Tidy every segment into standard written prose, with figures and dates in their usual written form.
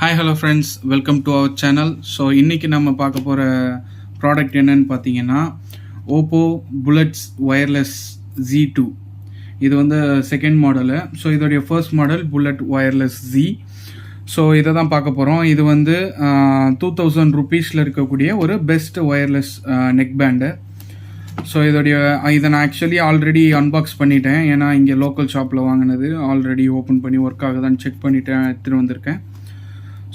Hi hello friends, welcome to our channel. So இன்னைக்கு நம்ம பார்க்க போற ப்ராடக்ட் என்னன்னு பார்த்தீங்கன்னா Oppo Bullets Wireless Z2. இது வந்து செகண்ட் மாடலு. ஸோ இதோடைய first model Bullet Wireless Z. So இதை தான் பார்க்க போகிறோம். இது வந்து 2000 ருபீஸில் இருக்கக்கூடிய ஒரு best wireless neck band. So இதை நான் ஆக்சுவலி ஆல்ரெடி அன்பாக்ஸ் பண்ணிட்டேன். ஏன்னா இங்கே லோக்கல் ஷாப்பில் வாங்கினது ஆல்ரெடி ஓப்பன் பண்ணி ஒர்க் ஆகுதான்னு செக் பண்ணிவிட்டு எடுத்துகிட்டு வந்திருக்கேன்.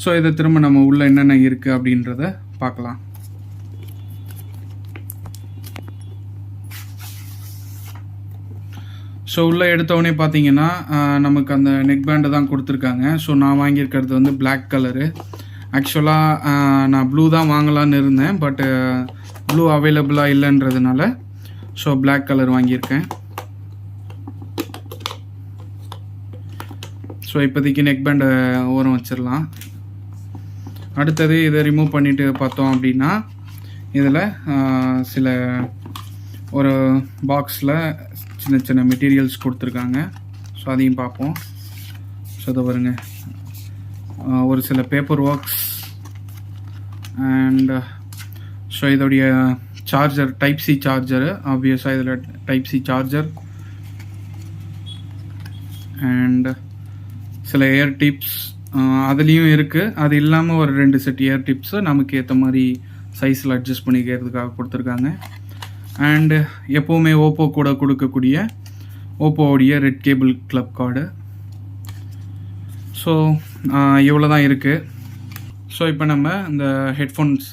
ஸோ இதை திரும்ப நம்ம உள்ளே என்னென்ன இருக்குது அப்படின்றத பார்க்கலாம். ஸோ உள்ளே எடுத்தவொடனே பார்த்தீங்கன்னா நமக்கு அந்த நெக் பேண்டு தான் கொடுத்துருக்காங்க. ஸோ நான் வாங்கியிருக்கிறது வந்து பிளாக் கலரு. ஆக்சுவலாக நான் ப்ளூ தான் வாங்கலான்னு இருந்தேன், பட்டு ப்ளூ அவைலபிளாக இல்லைன்றதுனால ஸோ பிளாக் கலர் வாங்கியிருக்கேன். ஸோ இப்போதைக்கு நெக் பேண்டை ஓரம் வச்சிடலாம். அடுத்தது இதை ரிமூவ் பண்ணிவிட்டு பார்த்தோம் அப்படின்னா இதில் சில ஒரு பாக்ஸில் சின்ன சின்ன மெட்டீரியல்ஸ் கொடுத்துருக்காங்க. ஸோ அதையும் பார்ப்போம். ஸோ இதை பாருங்க, ஒரு சில பேப்பர் ஒர்க்ஸ் அண்ட் ஸோ இதோடைய சார்ஜர், டைப் சி சார்ஜரு. ஆப்வியஸாக இதில் டைப் சி சார்ஜர் அண்ட் சில ஏர் டிப்ஸ் அதுலேயும் இருக்குது. அது இல்லாமல் ஒரு 2 செட் ஏர் டிப்ஸு நமக்கு ஏற்ற மாதிரி சைஸில் அட்ஜஸ்ட் பண்ணிக்கிறதுக்காக கொடுத்துருக்காங்க. அண்டு எப்போவுமே ஓப்போ கூட கொடுக்கக்கூடிய ஓப்போவுடைய red cable club card. So இவ்வளோ தான் இருக்குது. ஸோ இப்போ நம்ம இந்த ஹெட்ஃபோன்ஸ்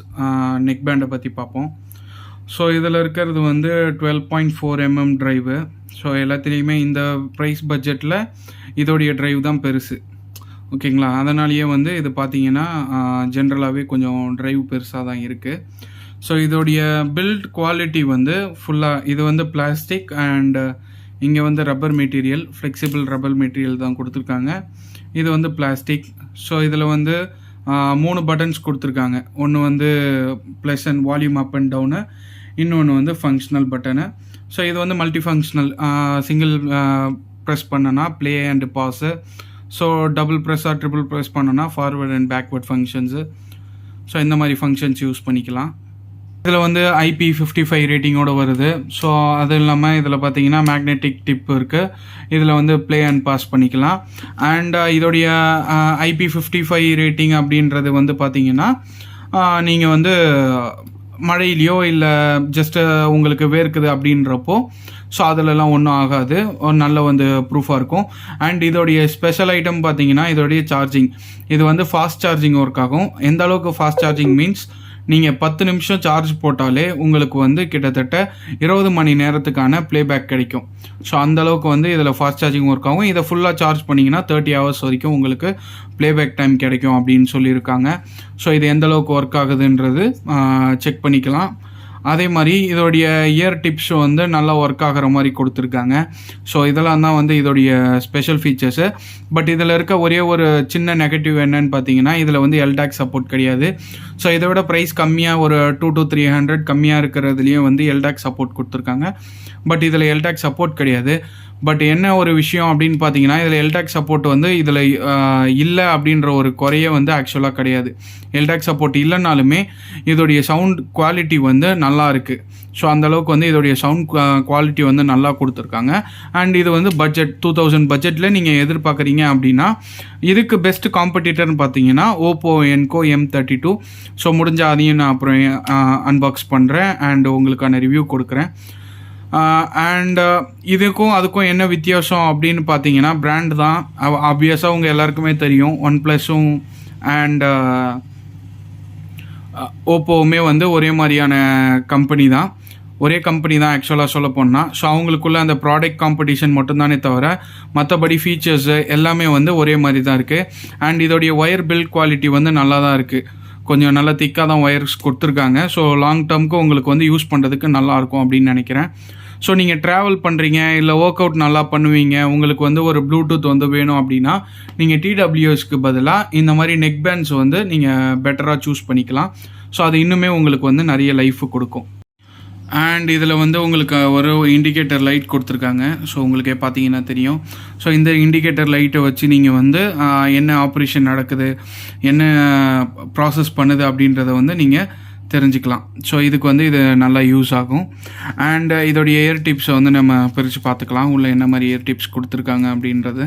நெக் பேண்டை பற்றி பார்ப்போம். ஸோ இதில் இருக்கிறது வந்து 12.4 mm ட்ரைவு. ஸோ எல்லாத்துலேயுமே இந்த ப்ரைஸ் பட்ஜெட்டில் இதோடைய ட்ரைவ் தான் பெருசு, ஓகேங்களா? அதனாலேயே வந்து இது பார்த்தீங்கன்னா ஜென்ரலாகவே கொஞ்சம் ட்ரைவ் பெருசாக தான் இருக்குது. ஸோ இதோடைய பில்ட் குவாலிட்டி வந்து ஃபுல்லாக இது வந்து பிளாஸ்டிக் அண்ட் இங்கே வந்து rubber material, flexible rubber material தான் கொடுத்துருக்காங்க. இது வந்து பிளாஸ்டிக். ஸோ இதில் வந்து 3 பட்டன்ஸ் கொடுத்துருக்காங்க. ஒன்று வந்து plus and volume up and down, இன்னொன்று வந்து ஃபங்க்ஷனல் பட்டனு. ஸோ இது வந்து மல்டி ஃபங்க்ஷனல். சிங்கிள் ப்ரெஸ் பண்ணனா play and pause. So double press or triple press பண்ணோன்னா forward and backward functions. So இந்த மாதிரி ஃபங்க்ஷன்ஸ் யூஸ் பண்ணிக்கலாம். இதில் வந்து IP55 ரேட்டிங்கோடு வருது. ஸோ அது இல்லாமல் இதில் பார்த்தீங்கன்னா மேக்னெட்டிக் டிப் இருக்குது. இதில் வந்து ப்ளே அண்ட் பாஸ் பண்ணிக்கலாம். அண்ட் இதோடைய IP55 ரேட்டிங் அப்படின்றது வந்து பார்த்தீங்கன்னா நீங்கள் வந்து மழையிலையோ இல்லை ஜஸ்ட்டு உங்களுக்கு வேர்க்குது அப்படின்றப்போ ஸோ அதிலலாம் ஒன்றும் ஆகாது, நல்ல வந்து ப்ரூஃபாக இருக்கும். அண்ட் இதோடைய ஸ்பெஷல் ஐட்டம் பார்த்தீங்கன்னா இதோடைய சார்ஜிங். இது வந்து ஃபாஸ்ட் சார்ஜிங் ஒர்க் ஆகும். எந்த அளவுக்கு ஃபாஸ்ட் சார்ஜிங் மீன்ஸ் நீங்கள் 10 நிமிஷம் சார்ஜ் போட்டாலே உங்களுக்கு வந்து கிட்டத்தட்ட 20 மணி நேரத்துக்கான ப்ளேபேக் கிடைக்கும். ஸோ அந்தளவுக்கு வந்து இதில் ஃபாஸ்ட் சார்ஜிங் ஒர்க் ஆகும். இதை ஃபுல்லாக சார்ஜ் பண்ணிங்கன்னா 30 ஹவர்ஸ் வரைக்கும் உங்களுக்கு ப்ளேபேக் டைம் கிடைக்கும் அப்படின்னு சொல்லியிருக்காங்க. ஸோ இது எந்தளவுக்கு ஒர்க் ஆகுதுன்றது செக் பண்ணிக்கலாம். அதே மாதிரி இதோடைய இயர் டிப்ஸ் வந்து நல்லா ஒர்க் ஆகிற மாதிரி கொடுத்துருக்காங்க. ஸோ இதெல்லாம் தான் வந்து இதோடைய ஸ்பெஷல் ஃபீச்சர்ஸு. பட் இதில் இருக்க ஒரே ஒரு சின்ன நெகட்டிவ் என்னன்னு பார்த்தீங்கன்னா இதில் வந்து எல்டாக் சப்போர்ட் கிடையாது. ஸோ இதை விட ப்ரைஸ் கம்மியாக ஒரு 200 to 300 கம்மியாக இருக்கிறதுலையும் வந்து எல்டாக் சப்போர்ட் கொடுத்துருக்காங்க. பட் இதில் எல்டாக் சப்போர்ட் கிடையாது. பட் என்ன ஒரு விஷயம் அப்படின்னு பார்த்தீங்கன்னா இதில் எல்டாக் சப்போர்ட் வந்து இதில் இல்லை அப்படின்ற ஒரு குறைய வந்து ஆக்சுவலாக கிடையாது. எல்டாக் சப்போர்ட் இல்லைனாலுமே இதோடைய சவுண்ட் குவாலிட்டி வந்து நல்லா இருக்குது. ஸோ அந்தளவுக்கு வந்து இதோடைய சவுண்ட் குவாலிட்டி வந்து நல்லா கொடுத்துருக்காங்க. அண்ட் இது வந்து பட்ஜெட் 2000 பட்ஜெட்டில் நீங்கள் எதிர்பார்க்குறீங்க அப்படின்னா இதுக்கு பெஸ்ட் காம்படிட்டர்னு பார்த்தீங்கன்னா ஓப்போ என்கோ M32. ஸோ முடிஞ்சால் அதையும் நான் அப்புறம் அன்பாக்ஸ் பண்ணுறேன் அண்ட் உங்களுக்கான ரிவ்யூ கொடுக்குறேன். அண்ட் இதுக்கும் அதுக்கும் என்ன வித்தியாசம் அப்படின்னு பார்த்தீங்கன்னா பிராண்ட் தான். ஆப்வியஸாக உங்கள் எல்லாருக்குமே தெரியும், OnePlusம் அண்ட் ஓப்போவுமே வந்து ஒரே மாதிரியான கம்பெனி தான், ஒரே கம்பெனி தான் ஆக்சுவலாக சொல்ல போனால். ஸோ அவங்களுக்குள்ள அந்த ப்ராடக்ட் காம்படிஷன் மட்டும்தானே தவிர மற்றபடி ஃபீச்சர்ஸு எல்லாமே வந்து ஒரே மாதிரி தான் இருக்குது. அண்ட் இதோடைய ஒயர் பில்ட் குவாலிட்டி வந்து நல்லா தான் இருக்குது. கொஞ்சம் நல்லா திக்காக தான் ஒயர்ஸ் கொடுத்துருக்காங்க. ஸோ லாங் டேர்முக்கு உங்களுக்கு வந்து யூஸ் பண்ணுறதுக்கு நல்லாயிருக்கும் அப்படின்னு நினைக்கிறேன். ஸோ நீங்கள் ட்ராவல் பண்ணுறீங்க இல்லை ஒர்க் அவுட் நல்லா பண்ணுவீங்க, உங்களுக்கு வந்து ஒரு ப்ளூடூத் வந்து வேணும் அப்படின்னா நீங்கள் TWSக்கு பதிலாக இந்த மாதிரி நெக் பேண்ட்ஸ் வந்து நீங்கள் பெட்டராக சூஸ் பண்ணிக்கலாம். ஸோ அது இன்னுமே உங்களுக்கு வந்து நிறைய லைஃப் கொடுக்கும். அண்ட் இதில் வந்து உங்களுக்கு ஒரு இண்டிகேட்டர் லைட் கொடுத்துருக்காங்க. ஸோ உங்களுக்கே பார்த்தீங்கன்னா தெரியும். ஸோ இந்த இண்டிகேட்டர் லைட்டை வச்சு நீங்கள் வந்து என்ன ஆப்ரேஷன் நடக்குது, என்ன ப்ராசஸ் பண்ணுது அப்படின்றத வந்து நீங்கள் தெரிஞ்சுக்கலாம். ஸோ இதுக்கு வந்து இது நல்லா யூஸ் ஆகும். அண்ட் இதோடைய இயர் டிப்ஸை வந்து நம்ம பிரித்து பார்த்துக்கலாம், உள்ள என்ன மாதிரி இயர் டிப்ஸ் கொடுத்துருக்காங்க அப்படின்றது.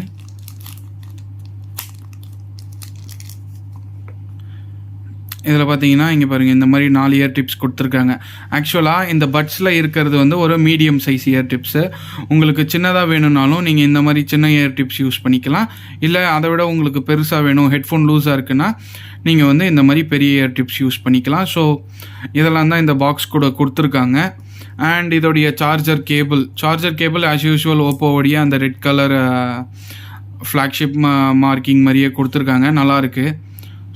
இதில் பார்த்தீங்கன்னா இங்கே பாருங்கள், இந்த மாதிரி 4 இயர் டிப்ஸ் கொடுத்துருக்காங்க. ஆக்சுவலாக இந்த பட்ஸில் இருக்கிறது வந்து ஒரு மீடியம் சைஸ் இயர் டிப்ஸு. உங்களுக்கு சின்னதாக வேணும்னாலும் நீங்கள் இந்த மாதிரி சின்ன இயர் டிப்ஸ் யூஸ் பண்ணிக்கலாம். இல்லை அதை விட உங்களுக்கு பெருசாக வேணும், ஹெட்ஃபோன் லூஸாக இருக்குன்னா நீங்கள் வந்து இந்த மாதிரி பெரிய இயர் டிப்ஸ் யூஸ் பண்ணிக்கலாம். ஸோ இதெல்லாம் தான் இந்த பாக்ஸ் கூட கொடுத்துருக்காங்க. அண்ட் இதோடைய சார்ஜர் கேபிள் ஆஸ் யூஷுவல் ஓப்போவுடைய அந்த ரெட் கலர் ஃப்ளாக்ஷிப் மார்க்கிங் மாதிரியே கொடுத்துருக்காங்க, நல்லாயிருக்கு.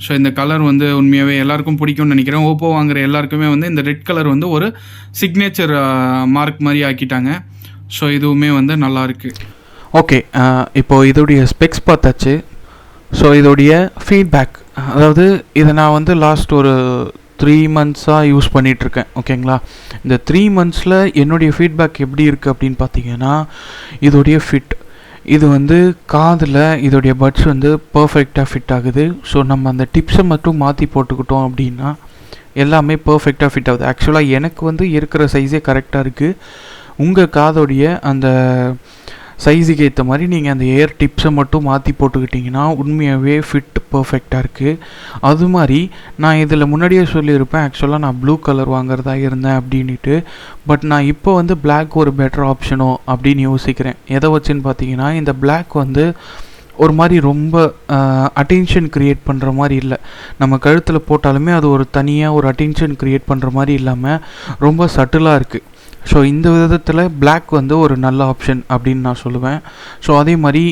ஸோ இந்த கலர் வந்து உண்மையாகவே எல்லாருக்கும் பிடிக்கும்னு நினைக்கிறேன். ஓப்போ வாங்குகிற எல்லாருக்குமே வந்து இந்த ரெட் கலர் வந்து ஒரு சிக்னேச்சர் மார்க் மாதிரி ஆக்கிட்டாங்க. ஸோ இதுவுமே வந்து நல்லாயிருக்கு. ஓகே, இப்போது இதோடைய ஸ்பெக்ஸ் பார்த்தாச்சு. ஸோ இதோடைய ஃபீட்பேக், அதாவது இதை நான் வந்து லாஸ்ட் ஒரு 3 மந்த்ஸாக யூஸ் பண்ணிகிட்ருக்கேன். ஓகேங்களா, இந்த 3 மந்த்ஸில் என்னுடைய ஃபீட்பேக் எப்படி இருக்குது அப்படின்னு பார்த்தீங்கன்னா, இதோடைய ஃபிட், இது வந்து காதில் இதோடைய பட்ஸ் வந்து பர்ஃபெக்டாக ஃபிட் ஆகுது. ஸோ நம்ம அந்த டிப்ஸை மட்டும் மாற்றி போட்டுக்கிட்டோம் அப்படின்னா எல்லாமே பர்ஃபெக்டாக ஃபிட் ஆகுது. ஆக்சுவலாக எனக்கு வந்து இருக்கிற சைஸே கரெக்டாக இருக்குது. உங்கள் காதோடைய அந்த சைஸுக்கு ஏற்ற மாதிரி நீங்கள் அந்த ஏர் டிப்ஸை மட்டும் மாற்றி போட்டுக்கிட்டிங்கன்னா உண்மையாகவே ஃபிட் பர்ஃபெக்டாக இருக்குது. அது மாதிரி நான் இதில் முன்னாடியே சொல்லியிருப்பேன், ஆக்சுவலாக நான் ப்ளூ கலர் வாங்குறதா இருந்தேன் அப்படின்ட்டு. பட் நான் இப்போ வந்து பிளாக் ஒரு பெட்டர் ஆப்ஷனோ அப்படின்னு யோசிக்கிறேன். எதை வச்சுன்னு பார்த்தீங்கன்னா, இந்த பிளாக் வந்து ஒரு மாதிரி ரொம்ப அட்டென்ஷன் க்ரியேட் பண்ணுற மாதிரி இல்லை. நம்ம கழுத்தில் போட்டாலுமே அது ஒரு தனியாக ஒரு அட்டென்ஷன் க்ரியேட் பண்ணுற மாதிரி இல்லாமல் ரொம்ப சட்டிலாக இருக்குது. ஸோ இந்த விதத்தில் பிளாக் வந்து ஒரு நல்ல ஆப்ஷன் அப்படின்னு நான் சொல்லுவேன். ஸோ அதே மாதிரி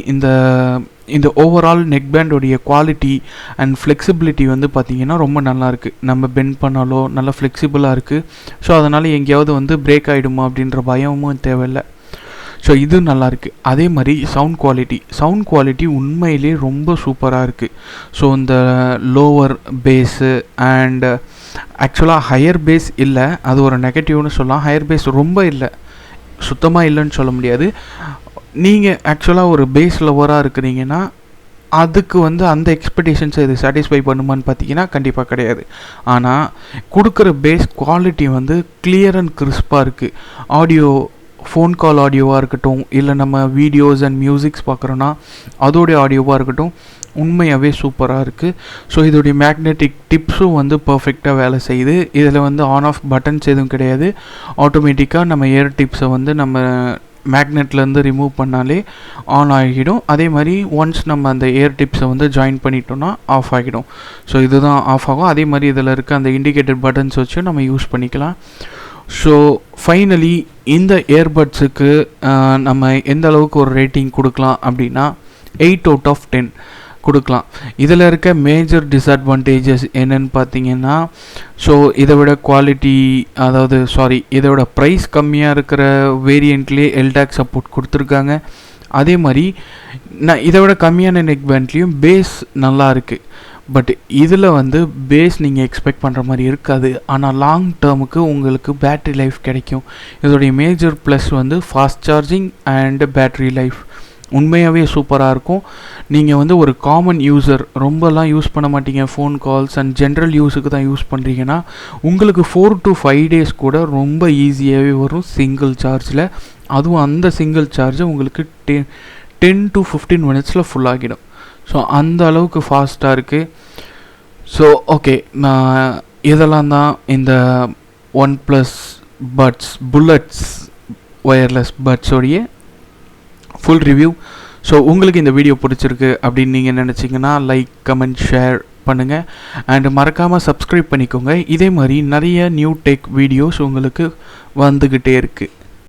இந்த ஓவரால் நெக் பேண்டோடைய குவாலிட்டி அண்ட் ஃப்ளெக்சிபிலிட்டி வந்து பார்த்திங்கன்னா ரொம்ப நல்லாயிருக்கு. நம்ம பெண்ட் பண்ணாலோ நல்லா ஃப்ளெக்சிபிளாக இருக்குது. ஸோ அதனால் எங்கேயாவது வந்து பிரேக் ஆகிடுமா அப்படின்ற பயமும் தேவையில்லை. ஸோ இது நல்லாயிருக்கு. அதே மாதிரி சவுண்ட் குவாலிட்டி உண்மையிலே ரொம்ப சூப்பராக இருக்குது. ஸோ இந்த லோவர் பேஸு அண்ட் ஆக்சுவலாக ஹையர் பேஸ் இல்லை, அது ஒரு நெகட்டிவ்னு சொல்லலாம். ஹையர் பேஸ் ரொம்ப இல்லை, சுத்தமாக இல்லைன்னு சொல்ல முடியாது. நீங்கள் ஆக்சுவலாக ஒரு பேஸ் லவராக இருக்கிறீங்கன்னா அதுக்கு வந்து அந்த எக்ஸ்பெக்டேஷன்ஸை இது சாட்டிஸ்ஃபை பண்ணுமான்னு பார்த்தீங்கன்னா கண்டிப்பாக கிடையாது. ஆனால் கொடுக்குற பேஸ் குவாலிட்டி வந்து கிளியர் அண்ட் கிறிஸ்பாக இருக்குது. ஆடியோ, ஃபோன் கால் ஆடியோவாக இருக்கட்டும், இல்லை நம்ம வீடியோஸ் அண்ட் மியூசிக்ஸ் பார்க்குறோன்னா அதோடைய ஆடியோவாக இருக்கட்டும், உண்மையாகவே சூப்பராக இருக்குது. ஸோ இதோடைய மேக்னெட்டிக் டிப்ஸும் வந்து பர்ஃபெக்டாக வேலை செய்யுது. இதில் வந்து ஆன் ஆஃப் பட்டன்ஸ் எதுவும் கிடையாது. ஆட்டோமேட்டிக்காக நம்ம இயர் டிப்ஸை வந்து நம்ம மேக்னெட்லேருந்து ரிமூவ் பண்ணாலே ஆன் ஆகிடும். அதே மாதிரி ஒன்ஸ் நம்ம அந்த இயர் டிப்ஸை வந்து ஜாயின் பண்ணிட்டோன்னா ஆஃப் ஆகிடும். ஸோ இதுதான் ஆஃப் ஆகும். அதே மாதிரி இதில் இருக்க அந்த இண்டிகேட்டர் பட்டன்ஸ் வச்சு நம்ம யூஸ் பண்ணிக்கலாம். ஸோ ஃபைனலி இந்த இயர்பட்ஸுக்கு நம்ம எந்த அளவுக்கு ஒரு ரேட்டிங் கொடுக்கலாம் அப்படின்னா 8 out of 10 கொடுக்கலாம். இதில் இருக்க மேஜர் டிஸ்அட்வான்டேஜஸ் என்னென்னு பார்த்தீங்கன்னா, ஸோ இதை விட குவாலிட்டி, அதாவது இதை விட ப்ரைஸ் கம்மியாக இருக்கிற வேரியண்ட்லேயே எல்டாக் சப்போர்ட் கொடுத்துருக்காங்க. அதே மாதிரி இதை விட கம்மியான நெக் பேண்ட்லேயும் பேஸ் நல்லா இருக்குது. பட் இதில் வந்து பேஸ் நீங்கள் எக்ஸ்பெக்ட் பண்ணுற மாதிரி இருக்காது. ஆனால் லாங் டேர்முக்கு உங்களுக்கு பேட்ரி லைஃப் கிடைக்கும். இதோடைய மேஜர் ப்ளஸ் வந்து fast charging and battery life உண்மையாகவே சூப்பராக இருக்கும். நீங்கள் வந்து ஒரு காமன் யூஸர், ரொம்பலாம் யூஸ் பண்ண மாட்டீங்க, ஃபோன் கால்ஸ் அண்ட் ஜென்ரல் யூஸுக்கு தான் யூஸ் பண்ணுறீங்கன்னா உங்களுக்கு 4 to 5 days கூட ரொம்ப ஈஸியாகவே வரும் சிங்கிள் சார்ஜில். அதுவும் அந்த சிங்கிள் சார்ஜை உங்களுக்கு 10 to 15 minutes ஃபுல்லாகிடும். ஸோ அந்த அளவுக்கு ஃபாஸ்ட்டாக இருக்குது. ஸோ ஓகே, நான் இதெல்லாம் தான் இந்த OnePlus புல்லட்ஸ் ஒயர்லெஸ் பட்ஸோடைய ஃபுல் ரிவ்யூ. ஸோ உங்களுக்கு இந்த வீடியோ பிடிச்சிருக்கு அப்படின்னு நீங்கள் நினச்சிங்கன்னா லைக், கமெண்ட், ஷேர் பண்ணுங்கள். அண்ட் மறக்காமல் சப்ஸ்கிரைப் பண்ணிக்கோங்க. இதே மாதிரி நிறைய நியூ டெக் வீடியோஸ் உங்களுக்கு வந்துக்கிட்டே இருக்குது.